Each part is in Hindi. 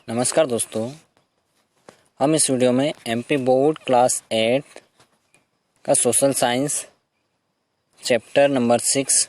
नमस्कार दोस्तों, हम इस वीडियो में एमपी बोर्ड क्लास 8 का सोशल साइंस चैप्टर नंबर 6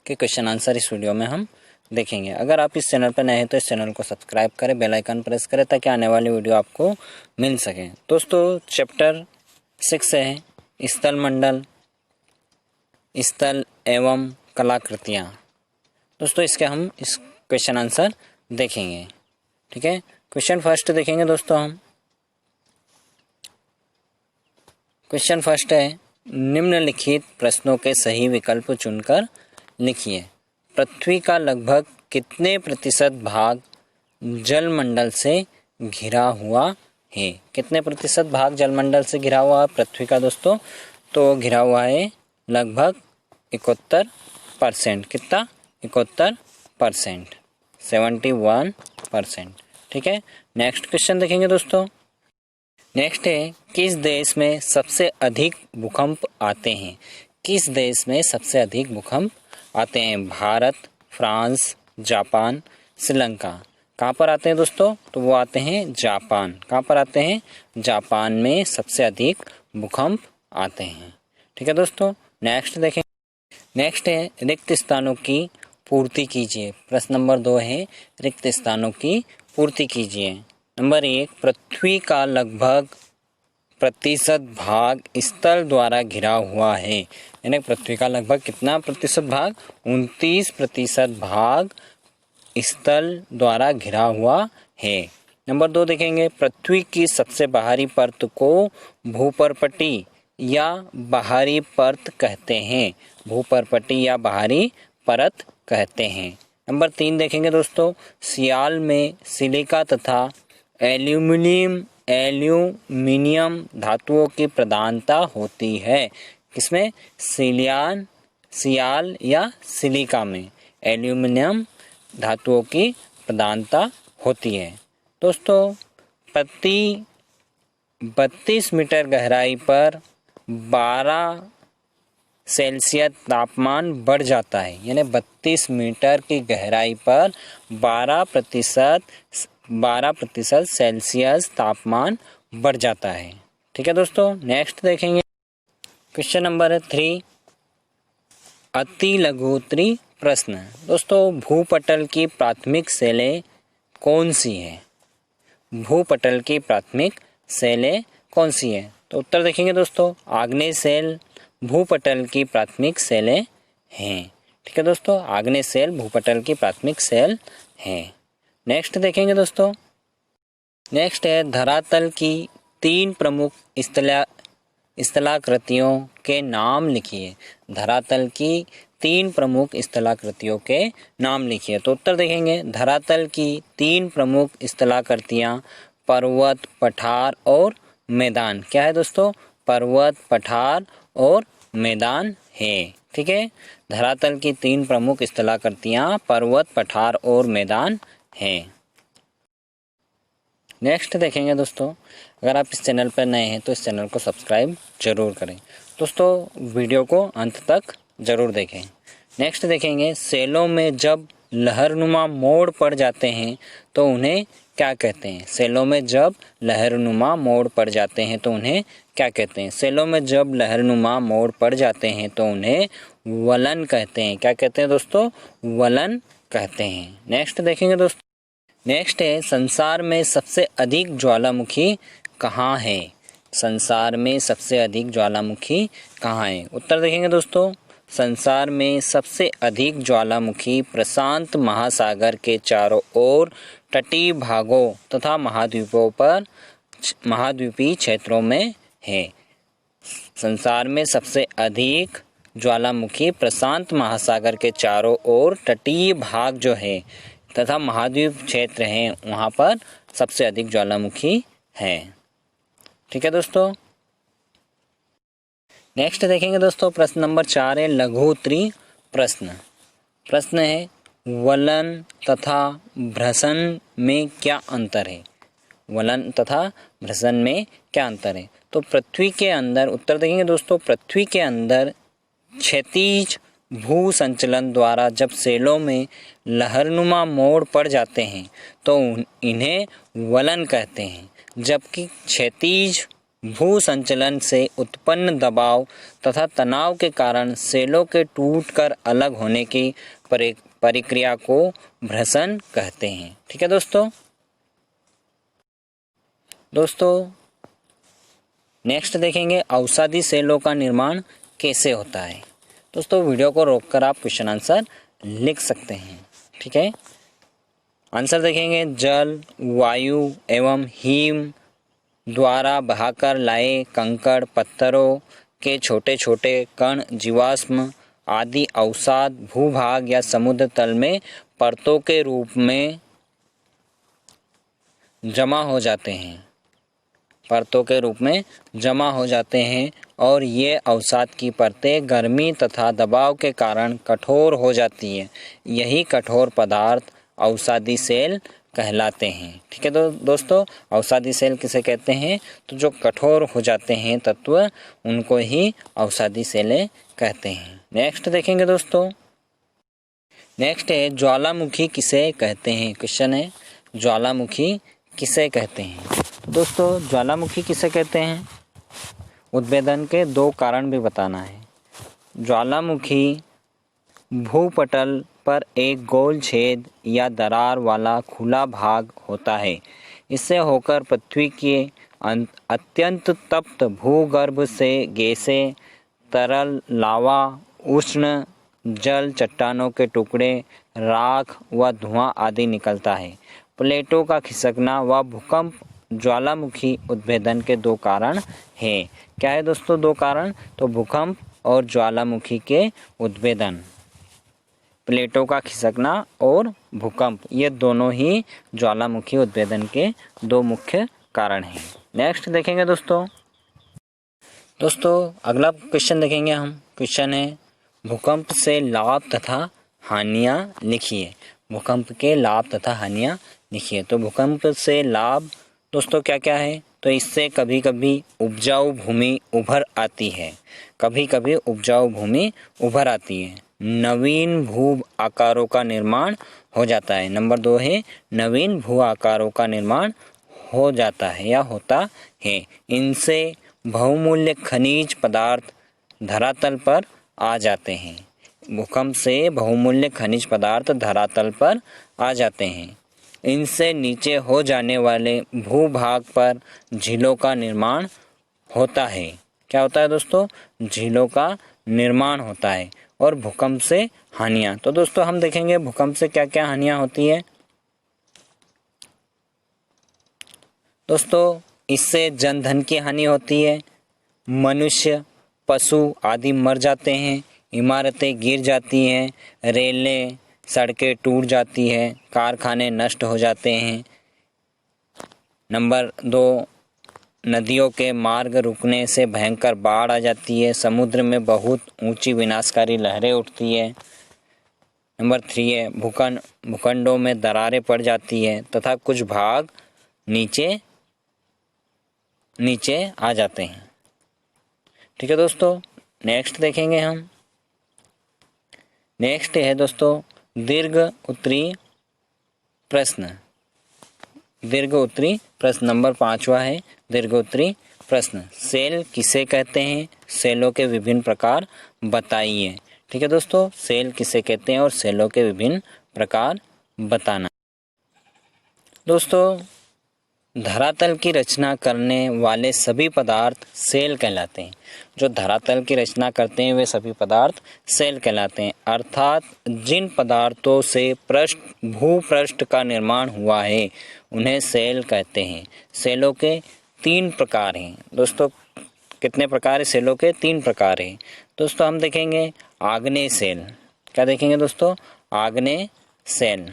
के क्वेश्चन आंसर इस वीडियो में हम देखेंगे। अगर आप इस चैनल पर नए हैं तो इस चैनल को सब्सक्राइब करें, बेल आइकन प्रेस करें ताकि आने वाली वीडियो आपको मिल सके। दोस्तों, चैप्टर 6 है स्थल मंडल, स्थल एवं कलाकृतियाँ। दोस्तों, इसके हम इस क्वेश्चन आंसर देखेंगे। ठीक है, क्वेश्चन फर्स्ट देखेंगे दोस्तों। हम क्वेश्चन फर्स्ट है, निम्नलिखित प्रश्नों के सही विकल्प चुनकर लिखिए। पृथ्वी का लगभग कितने प्रतिशत भाग जलमंडल से घिरा हुआ है? कितने प्रतिशत भाग जलमंडल से घिरा हुआ है पृथ्वी का दोस्तों? तो घिरा हुआ है लगभग 71%। कितना? 71%, 71%। ठीक है, नेक्स्ट क्वेश्चन देखेंगे दोस्तों। नेक्स्ट है, किस देश में सबसे अधिक भूकंप आते हैं? किस देश में सबसे अधिक भूकंप आते हैं? Bharat, France, Japan, Sri Lanka. कहाँ पर आते हैं दोस्तों? तो वो आते हैं जापान। कहाँ पर आते हैं? जापान में सबसे अधिक भूकंप आते हैं। ठीक है दोस्तों, नेक्स्ट देखें। नेक्स्ट है, रिक्त स्थानों की पूर्ति कीजिए। प्रश्न नंबर 2 है, रिक्त स्थानों की पूर्ति कीजिए। नंबर 1, पृथ्वी का लगभग प्रतिशत भाग स्थल द्वारा घिरा हुआ है। यानी पृथ्वी का लगभग कितना प्रतिशत भाग? 29% भाग स्थल द्वारा घिरा हुआ है। नंबर 2 देखेंगे, पृथ्वी की सबसे बाहरी परत को भूपर्पटी या बाहरी परत कहते हैं। भूपर्पटी या बाहरी परत कहते हैं। नंबर 3 देखेंगे दोस्तों, सियाल में सिलिका तथा एल्यूमिनियम धातुओं की प्रधानता होती है। किसमें? सियाल या सिलिका में एल्यूमिनियम धातुओं की प्रधानता होती है। दोस्तों, प्रति 32 मीटर गहराई पर 12 सेल्सियस तापमान बढ़ जाता है। यानी 32 मीटर की गहराई पर 12% सेल्सियस तापमान बढ़ जाता है। ठीक है दोस्तों, नेक्स्ट देखेंगे। क्वेश्चन नंबर 3, अति लघुत्तरी प्रश्न। दोस्तों, भूपटल की प्राथमिक शैलें कौन सी है? भूपटल की प्राथमिक शैलें कौन सी है? तो उत्तर देखेंगे दोस्तों, आग्नेय शैल भूपटल की प्राथमिक शैलें हैं। ठीक है दोस्तों, आग्नेय शैल भूपटल की प्राथमिक शैल है। नेक्स्ट देखेंगे दोस्तों। नेक्स्ट है, धरातल की 3 प्रमुख स्थलाकृतियों के नाम लिखिए। धरातल की 3 प्रमुख स्थलाकृतियों के नाम लिखिए। तो उत्तर देखेंगे, धरातल की 3 प्रमुख स्थलाकृतियाँ पर्वत, पठार और मैदान। क्या है दोस्तों? पर्वत, पठार और मैदान है। ठीक है, धरातल की 3 प्रमुख स्थलाकृतियाँ पर्वत, पठार और मैदान है। नेक्स्ट देखेंगे दोस्तों। अगर आप इस चैनल पर नए हैं तो इस चैनल को सब्सक्राइब जरूर करें। दोस्तों, वीडियो को अंत तक जरूर देखें। नेक्स्ट देखेंगे, सेलों में जब लहरनुमा मोड़ पड़ जाते हैं तो उन्हें क्या कहते हैं? सेलों में जब लहरनुमा मोड़ पड़ जाते हैं तो उन्हें क्या कहते हैं? सेलों में जब लहरनुमा मोड़ पड़ जाते हैं तो उन्हें वलन कहते हैं। क्या कहते हैं दोस्तों? वलन कहते हैं। नेक्स्ट देखेंगे दोस्तों। नेक्स्ट है, संसार में सबसे अधिक ज्वालामुखी कहाँ है? संसार में सबसे अधिक ज्वालामुखी कहाँ है? उत्तर देखेंगे दोस्तों, संसार में सबसे अधिक ज्वालामुखी प्रशांत महासागर के चारों ओर तटीय भागों तथा महाद्वीपीय क्षेत्रों में है। संसार में सबसे अधिक ज्वालामुखी प्रशांत महासागर के चारों ओर तटीय भाग जो है तथा महाद्वीप क्षेत्र हैं, वहाँ पर सबसे अधिक ज्वालामुखी है। ठीक है दोस्तों, नेक्स्ट देखेंगे दोस्तों। प्रश्न नंबर 4 है, लघुत्तरी प्रश्न। प्रश्न है, वलन तथा भ्रसन में क्या अंतर है? वलन तथा भ्रसन में क्या अंतर है? तो पृथ्वी के अंदर, उत्तर देखेंगे दोस्तों, पृथ्वी के अंदर क्षैतिज भू संचलन द्वारा जब सेलों में लहरनुमा मोड़ पड़ जाते हैं तो इन्हें वलन कहते हैं, जबकि क्षैतिज भू संचलन से उत्पन्न दबाव तथा तनाव के कारण सेलों के टूटकर अलग होने की प्रक्रिया को भ्रंशन कहते हैं। ठीक है दोस्तों नेक्स्ट देखेंगे औषधि सेलों का निर्माण कैसे होता है। दोस्तों वीडियो को रोककर आप क्वेश्चन आंसर लिख सकते हैं। ठीक है, आंसर देखेंगे जल, वायु एवं हिम द्वारा बहाकर लाए कंकड़ पत्थरों के छोटे छोटे कण जीवाश्म आदि अवसाद भूभाग या समुद्र तल में परतों के रूप में जमा हो जाते हैं और ये अवसाद की परतें गर्मी तथा दबाव के कारण कठोर हो जाती है। यही कठोर पदार्थ अवसादी सेल कहलाते हैं। ठीक है दोस्तों, अवसादी सेल किसे कहते हैं? तो जो कठोर हो जाते हैं तत्व, उनको ही अवसादी सेलें कहते हैं। नेक्स्ट देखेंगे दोस्तों, नेक्स्ट है ज्वालामुखी किसे कहते हैं। क्वेश्चन है ज्वालामुखी किसे कहते हैं। दोस्तों ज्वालामुखी किसे कहते हैं? उद्भेदन के 2 कारण भी बताना है। ज्वालामुखी भूपटल पर एक गोल छेद या दरार वाला खुला भाग होता है। इससे होकर पृथ्वी के अत्यंत तप्त भूगर्भ से गैसें, तरल लावा, उष्ण जल, चट्टानों के टुकड़े, राख व धुआं आदि निकलता है। प्लेटों का खिसकना व भूकंप ज्वालामुखी उद्भेदन के 2 कारण हैं। क्या है दोस्तों 2 कारण? तो भूकंप और ज्वालामुखी के उद्भेदन। प्लेटों का खिसकना और भूकंप, ये दोनों ही ज्वालामुखी उद्भेदन के 2 मुख्य कारण हैं। नेक्स्ट देखेंगे दोस्तों अगला क्वेश्चन देखेंगे हम। क्वेश्चन है भूकंप से लाभ तथा हानियां लिखिए। भूकंप के लाभ तथा हानियां लिखिए। तो भूकंप से लाभ दोस्तों क्या क्या है? तो इससे कभी कभी उपजाऊ भूमि उभर आती है। नवीन भू आकारों का निर्माण हो जाता है। नंबर 2 है नवीन भू आकारों का निर्माण हो जाता है या होता है। इनसे बहुमूल्य खनिज पदार्थ धरातल पर आ जाते हैं। भूकंप से बहुमूल्य खनिज पदार्थ धरातल पर आ जाते हैं। इनसे नीचे हो जाने वाले भूभाग पर झीलों का निर्माण होता है। क्या होता है दोस्तों? झीलों का निर्माण होता है। और भूकंप से हानियां, तो दोस्तों हम देखेंगे भूकंप से क्या क्या हानियां होती है। दोस्तों इससे जनधन की हानि होती है। मनुष्य, पशु आदि मर जाते हैं। इमारतें गिर जाती हैं। रेलें, सड़कें टूट जाती हैं। कारखाने नष्ट हो जाते हैं। नंबर 2 नदियों के मार्ग रुकने से भयंकर बाढ़ आ जाती है। समुद्र में बहुत ऊंची विनाशकारी लहरें उठती है। नंबर 3 है भूखंडों में दरारें पड़ जाती है तथा कुछ भाग नीचे आ जाते हैं। ठीक है दोस्तों, नेक्स्ट देखेंगे हम। नेक्स्ट है दोस्तों दीर्घ उत्तरी प्रश्न नंबर 5वां है दीर्घ उत्तरी प्रश्न। सेल किसे कहते हैं? सेलों के विभिन्न प्रकार बताइए। ठीक है दोस्तों, सेल किसे कहते हैं और सेलों के विभिन्न प्रकार बताना। दोस्तों धरातल की रचना करने वाले सभी पदार्थ सेल कहलाते हैं। जो धरातल की रचना करते हैं वे सभी पदार्थ सेल कहलाते हैं। अर्थात जिन पदार्थों से भूपृष्ठ का निर्माण हुआ है उन्हें सेल कहते हैं। सेलों के 3 प्रकार हैं। दोस्तों कितने प्रकार है सेलों के? 3 प्रकार हैं। दोस्तों हम देखेंगे आग्नेय सेल। क्या देखेंगे दोस्तों? आग्नेय सेल।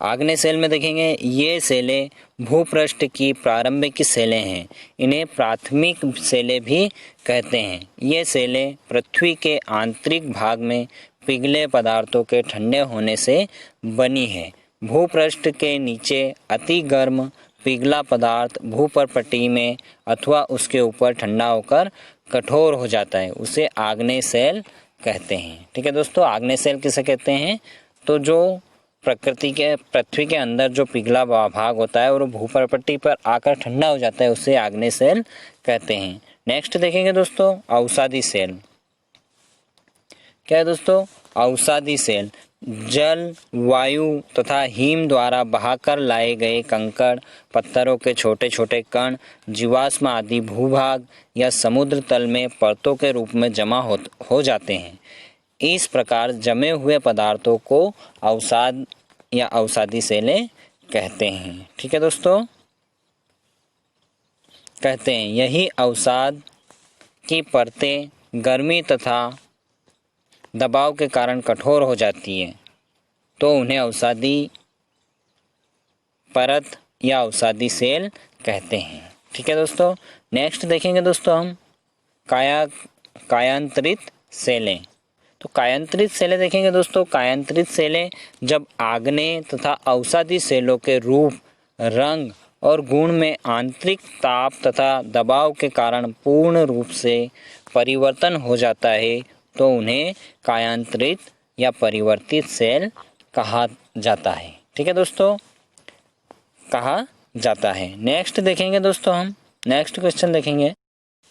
आग्नेय सेल में देखेंगे ये सेलें भूपृष्ठ की प्रारंभिक सेलें हैं। इन्हें प्राथमिक सेलें भी कहते हैं। ये सेलें पृथ्वी के आंतरिक भाग में पिघले पदार्थों के ठंडे होने से बनी है। भूपृष्ठ के नीचे अति गर्म पिघला पदार्थ भूपर्पटी में अथवा उसके ऊपर ठंडा होकर कठोर हो जाता है उसे आग्नेय शैल कहते हैं। ठीक है दोस्तों, आग्नेय शैल किसे कहते हैं? तो जो पृथ्वी के अंदर जो पिघला भाग होता है और भूपर्पटी पर आकर ठंडा हो जाता है उसे आग्नेय शैल कहते हैं। नेक्स्ट देखेंगे दोस्तों अवसादी शैल। क्या है दोस्तों? अवसादी शैल जल, वायु तथा हिम द्वारा बहाकर लाए गए कंकड़, पत्थरों के छोटे छोटे कण, जीवाश्म आदि भूभाग या समुद्र तल में परतों के रूप में जमा हो जाते हैं। इस प्रकार जमे हुए पदार्थों को अवसाद या अवसादी शैलें कहते हैं। ठीक है दोस्तों, कहते हैं यही अवसाद की परतें गर्मी तथा दबाव के कारण कठोर हो जाती है तो उन्हें अवसादी परत या अवसादी शैल कहते हैं। ठीक है दोस्तों, नेक्स्ट देखेंगे दोस्तों हम कायांतरित शैलें। तो कायांतरित शैलें देखेंगे दोस्तों। कायांतरित शैलें जब आग्नेय तथा अवसादी शैलों के रूप, रंग और गुण में आंतरिक ताप तथा दबाव के कारण पूर्ण रूप से परिवर्तन हो जाता है तो उन्हें कायांतरित या परिवर्तित शैल कहा जाता है। ठीक है दोस्तों, कहा जाता है। नेक्स्ट देखेंगे दोस्तों हम, नेक्स्ट क्वेश्चन देखेंगे।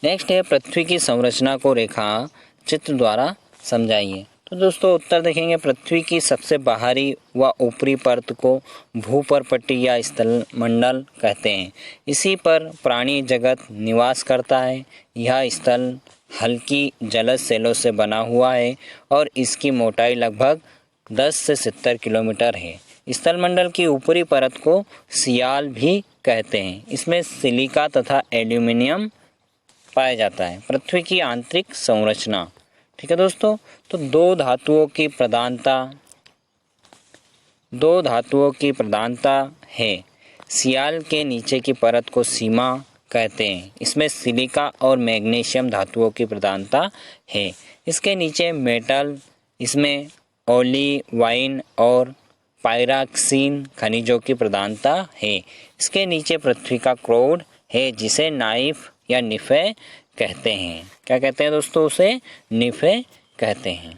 नेक्स्ट है पृथ्वी की संरचना को रेखा चित्र द्वारा समझाइए। तो दोस्तों उत्तर देखेंगे पृथ्वी की सबसे बाहरी व ऊपरी परत को भूपर्पटी या स्थल मंडल कहते हैं। इसी पर प्राणी जगत निवास करता है। यह स्थल हल्की जलज शैलों से बना हुआ है और इसकी मोटाई लगभग 10 से 70 किलोमीटर है। स्थल मंडल की ऊपरी परत को सियाल भी कहते हैं। इसमें सिलिका तथा एल्यूमिनियम पाया जाता है। पृथ्वी की आंतरिक संरचना। ठीक है दोस्तों, तो दो धातुओं की प्रधानता है। सियाल के नीचे की परत को सीमा कहते हैं। इसमें सिलिका और मैग्नीशियम धातुओं की प्रधानता है। इसके नीचे मेटल, इसमें ओलिवाइन और पायरॉक्सीन खनिजों की प्रधानता है। इसके नीचे पृथ्वी का क्रोड है जिसे नाइफ या निफे कहते हैं। क्या कहते हैं दोस्तों? उसे निफे कहते हैं।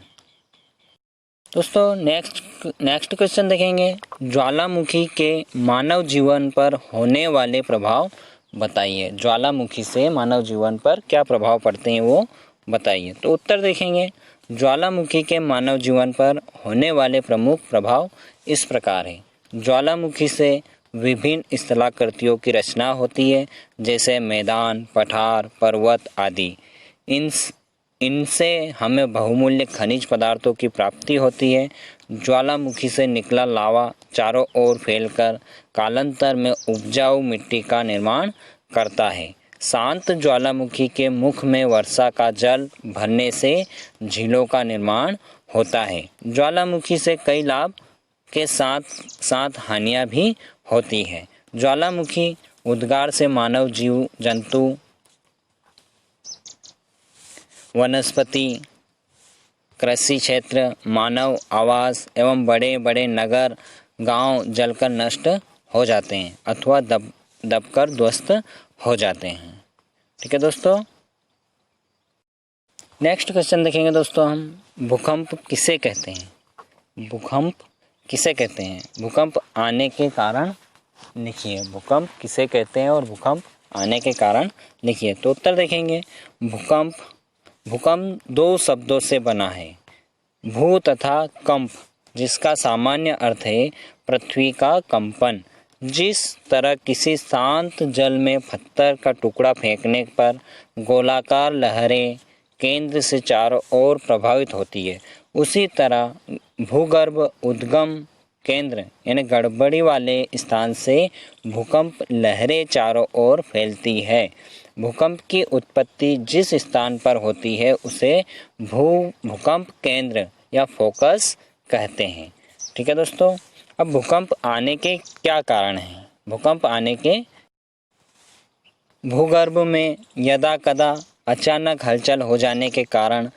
दोस्तों नेक्स्ट क्वेश्चन देखेंगे। ज्वालामुखी के मानव जीवन पर होने वाले प्रभाव बताइए। ज्वालामुखी से मानव जीवन पर क्या प्रभाव पड़ते हैं वो बताइए। तो उत्तर देखेंगे ज्वालामुखी के मानव जीवन पर होने वाले प्रमुख प्रभाव इस प्रकार है। ज्वालामुखी से विभिन्न स्थलाकृतियों की रचना होती है जैसे मैदान, पठार, पर्वत आदि। इनसे हमें बहुमूल्य खनिज पदार्थों की प्राप्ति होती है। ज्वालामुखी से निकला लावा चारों ओर फैलकर कालांतर में उपजाऊ मिट्टी का निर्माण करता है। शांत ज्वालामुखी के मुख में वर्षा का जल भरने से झीलों का निर्माण होता है। ज्वालामुखी से कई लाभ के साथ साथ हानियां भी होती है। ज्वालामुखी उद्गार से मानव जीव जंतु, वनस्पति, कृषि क्षेत्र, मानव आवास एवं बड़े बड़े नगर, गांव जलकर नष्ट हो जाते हैं अथवा दबकर ध्वस्त हो जाते हैं। ठीक है दोस्तों, नेक्स्ट क्वेश्चन देखेंगे दोस्तों हम। भूकंप किसे कहते हैं? भूकंप किसे कहते हैं? भूकंप आने के कारण लिखिए। भूकंप किसे कहते हैं और भूकंप आने के कारण लिखिए। तो उत्तर देखेंगे भूकंप दो शब्दों से बना है, भू तथा कंप, जिसका सामान्य अर्थ है पृथ्वी का कंपन। जिस तरह किसी शांत जल में पत्थर का टुकड़ा फेंकने पर गोलाकार लहरें केंद्र से चारों ओर प्रभावित होती है, उसी तरह भूगर्भ उद्गम केंद्र यानी गड़बड़ी वाले स्थान से भूकंप लहरें चारों ओर फैलती है। भूकंप की उत्पत्ति जिस स्थान पर होती है उसे भूकंप केंद्र या फोकस कहते हैं। ठीक है दोस्तों, अब भूकंप आने के क्या कारण हैं? भूकंप आने के भूगर्भ में यदा कदा अचानक हलचल हो जाने के कारण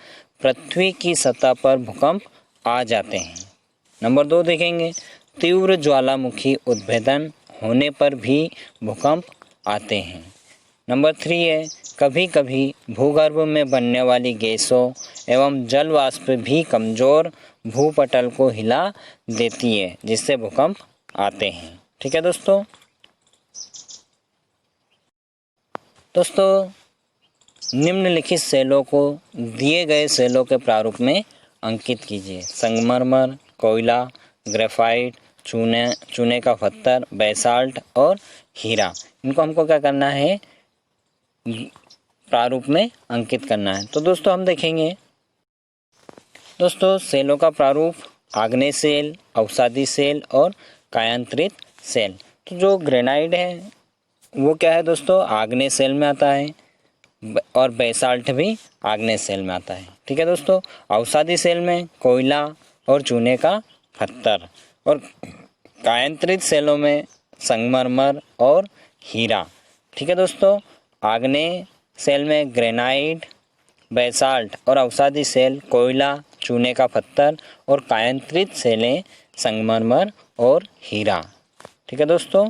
पृथ्वी की सतह पर भूकंप आ जाते हैं। नंबर 2 देखेंगे, तीव्र ज्वालामुखी उद्भेदन होने पर भी भूकंप आते हैं। नंबर 3 है, कभी कभी भूगर्भ में बनने वाली गैसों एवं जल वाष्प भी कमजोर भूपटल को हिला देती है, जिससे भूकंप आते हैं। ठीक है दोस्तों। निम्नलिखित सेलों को दिए गए सेलों के प्रारूप में अंकित कीजिए। संगमरमर, कोयला, ग्रेफाइट, चूने का पत्थर, बेसाल्ट और हीरा। इनको हमको क्या करना है, प्रारूप में अंकित करना है। तो दोस्तों हम देखेंगे दोस्तों सेलों का प्रारूप आग्नेय सेल, अवसादी सेल और कायांतरित सेल। तो जो ग्रेनाइट है वो क्या है दोस्तों, आग्नेय सेल में आता है और बेसाल्ट भी आग्नेय सेल में आता है। ठीक है दोस्तों। अवसादी सेल में कोयला और चूने का पत्थर और कायांतरित सेलों में संगमरमर और हीरा। ठीक है दोस्तों। आग्नेय सेल में ग्रेनाइट, बेसाल्ट और अवसादी सेल कोयला, चूने का पत्थर और कायांतरित सेलें संगमरमर और हीरा। ठीक है दोस्तों।